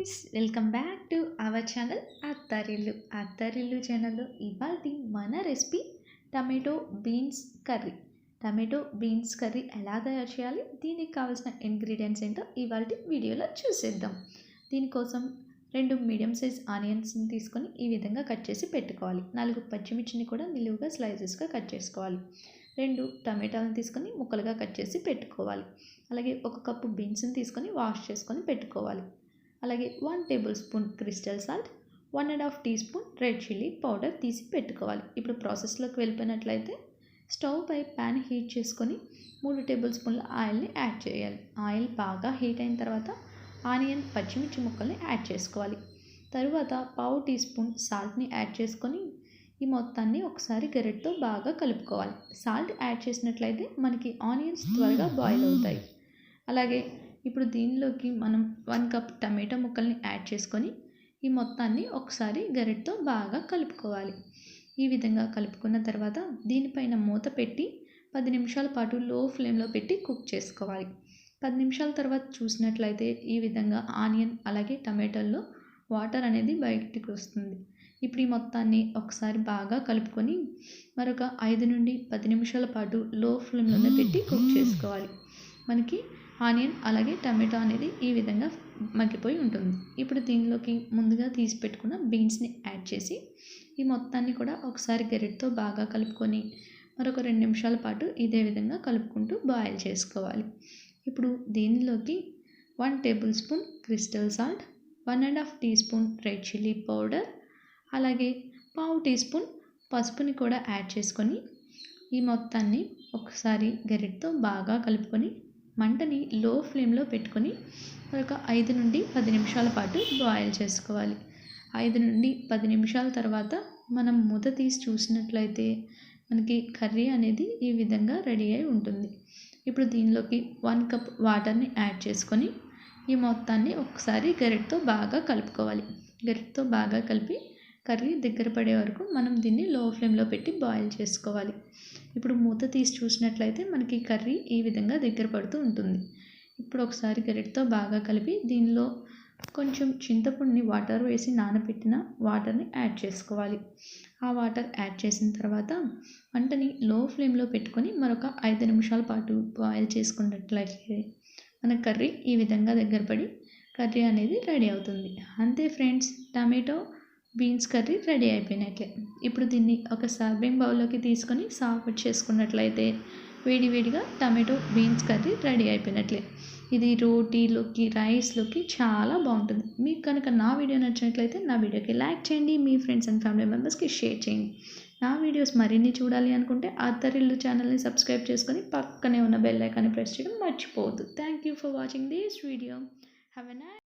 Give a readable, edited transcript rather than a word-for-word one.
Friends, welcome back to our channel Attarillu ఛానల్లో ఇవాల్టి మన recipe tomato beans curry. Tomato beans curry ఎలా తయారు చేయాలి, దీనికి కావాల్సిన ఇంగ్రీడియంట్స్ ఏంటో ఇవాల్టి వీడియోలో చూసేద్దాం. దీనికోసం 2 మీడియం సైజ్ ఆనియన్స్ని తీసుకొని ఈ విధంగా కట్ చేసి పెట్టుకోవాలి. 4 పచ్చిమిర్చిని కూడా నిలువుగా స్లైసెస్గా కట్ చేసుకోవాలి. 2 టమాటాలను తీసుకొని ముక్కలుగా కట్ చేసి పెట్టుకోవాలి. అలాగే 1 కప్పు బీన్స్ని తీసుకొని వాష్ చేసుకొని పెట్టుకోవాలి. అలాగే 1 tablespoon crystal salt, 1.5 teaspoon red chilli powder తీసి పెట్టుకోవాలి. ఇప్పుడు ప్రాసెస్లోకి వెళ్ళిపోయినట్లయితే స్టవ్ పై ప్యాన్ హీట్ చేసుకొని 3 టేబుల్ స్పూన్ల ఆయిల్ని యాడ్ చేయాలి. ఆయిల్ బాగా హీట్ అయిన తర్వాత ఆనియన్ పచ్చిమిర్చి ముక్కల్ని యాడ్ చేసుకోవాలి. తరువాత 1/2 టీ స్పూన్ సాల్ట్ని యాడ్ చేసుకొని ఈ మొత్తాన్ని ఒకసారి గరిటెతో బాగా కలుపుకోవాలి. సాల్ట్ యాడ్ చేసినట్లయితే మనకి ఆనియన్స్ త్వరగా బాయిల్ అవుతాయి. అలాగే ఇప్పుడు దీనిలోకి మనం 1 కప్ టమాటో ముక్కల్ని యాడ్ చేసుకొని ఈ మొత్తాన్ని ఒకసారి గరిటెతో బాగా కలుపుకోవాలి. ఈ విధంగా కలుపుకున్న తర్వాత దీనిపైన మూత పెట్టి 10 నిమిషాల పాటు లో ఫ్లేమ్లో పెట్టి కుక్ చేసుకోవాలి. 10 నిమిషాల తర్వాత చూసినట్లయితే ఈ విధంగా ఆనియన్ అలాగే టమాటోల్లో వాటర్ అనేది బయటికి వస్తుంది. ఇప్పుడు ఈ మొత్తాన్ని ఒకసారి బాగా కలుపుకొని మరొక 5 నుండి 10 నిమిషాల పాటు లో ఫ్లేమ్లోనే పెట్టి కుక్ చేసుకోవాలి. మనకి ఆనియన్ అలాగే టమాటో అనేది ఈ విధంగా మగ్గిపోయి ఉంటుంది. ఇప్పుడు దీనిలోకి ముందుగా తీసి పెట్టుకున్న బీన్స్ని యాడ్ చేసి ఈ మొత్తాన్ని కూడా ఒకసారి గరిటెతో బాగా కలుపుకొని మరొక 2 నిమిషాల పాటు ఇదే విధంగా కలుపుకుంటూ బాయిల్ చేసుకోవాలి. ఇప్పుడు దీనిలోకి 1 tablespoon crystal salt, 1.5 teaspoon red chilli powder, అలాగే 1/2 టీ స్పూన్ పసుపుని కూడా యాడ్ చేసుకొని ఈ మొత్తాన్ని ఒకసారి గరిటెతో బాగా కలుపుకొని మంటని లో ఫ్లేమ్లో పెట్టుకొని ఒక 5 నుండి 10 నిమిషాల పాటు బాయిల్ చేసుకోవాలి. 5 నుండి 10 నిమిషాల తర్వాత మనం మూత తీసి చూసినట్లయితే మనకి కర్రీ అనేది ఈ విధంగా రెడీ అయి ఉంటుంది. ఇప్పుడు దీనిలోకి 1 కప్ వాటర్ని యాడ్ చేసుకొని ఈ మొత్తాన్ని ఒకసారి గరిటెతో బాగా కలుపుకోవాలి. గరిటెతో బాగా కలిపి కర్రీ దగ్గర పడే వరకు మనం దీన్ని లో ఫ్లేమ్లో పెట్టి బాయిల్ చేసుకోవాలి. ఇప్పుడు మూత తీసి చూసినట్లయితే మనకి కర్రీ ఈ విధంగా దగ్గర పడుతూ ఉంటుంది. ఇప్పుడు ఒకసారి గరిటెతో బాగా కలిపి దీనిలో కొంచెం చింతపండుని వాటర్ వేసి నానబెట్టిన వాటర్ని యాడ్ చేసుకోవాలి. ఆ వాటర్ యాడ్ చేసిన తర్వాత మంటని లో ఫ్లేమ్లో పెట్టుకొని మరొక 5 నిమిషాల పాటు బాయిల్ చేసుకున్నట్లయితే మన కర్రీ ఈ విధంగా దగ్గర పడి కర్రీ అనేది రెడీ అవుతుంది. అంతే friends, tomato beans curry ready అయిపోయినట్లే. ఇప్పుడు దీన్ని ఒక సర్వింగ్ బౌల్లోకి తీసుకొని సర్వ్ చేసుకున్నట్లయితే వేడివేడిగా టమాటో బీన్స్ కర్రీ రెడీ అయిపోయినట్లే. ఇది రోటీలోకి రైస్లోకి చాలా బాగుంటుంది. మీకు కనుక నా వీడియో నచ్చినట్లయితే నా వీడియోకి లైక్ చేయండి, మీ ఫ్రెండ్స్ అండ్ ఫ్యామిలీ మెంబర్స్కి షేర్ చేయండి. నా వీడియోస్ మరిన్ని చూడాలి అనుకుంటే అత్తరిల్లు ఛానల్ని సబ్స్క్రైబ్ చేసుకొని పక్కనే ఉన్న బెల్ ఐకాన్ని ప్రెస్ చేయడం మర్చిపోవద్దు. Thank you for watching this video. Have a nice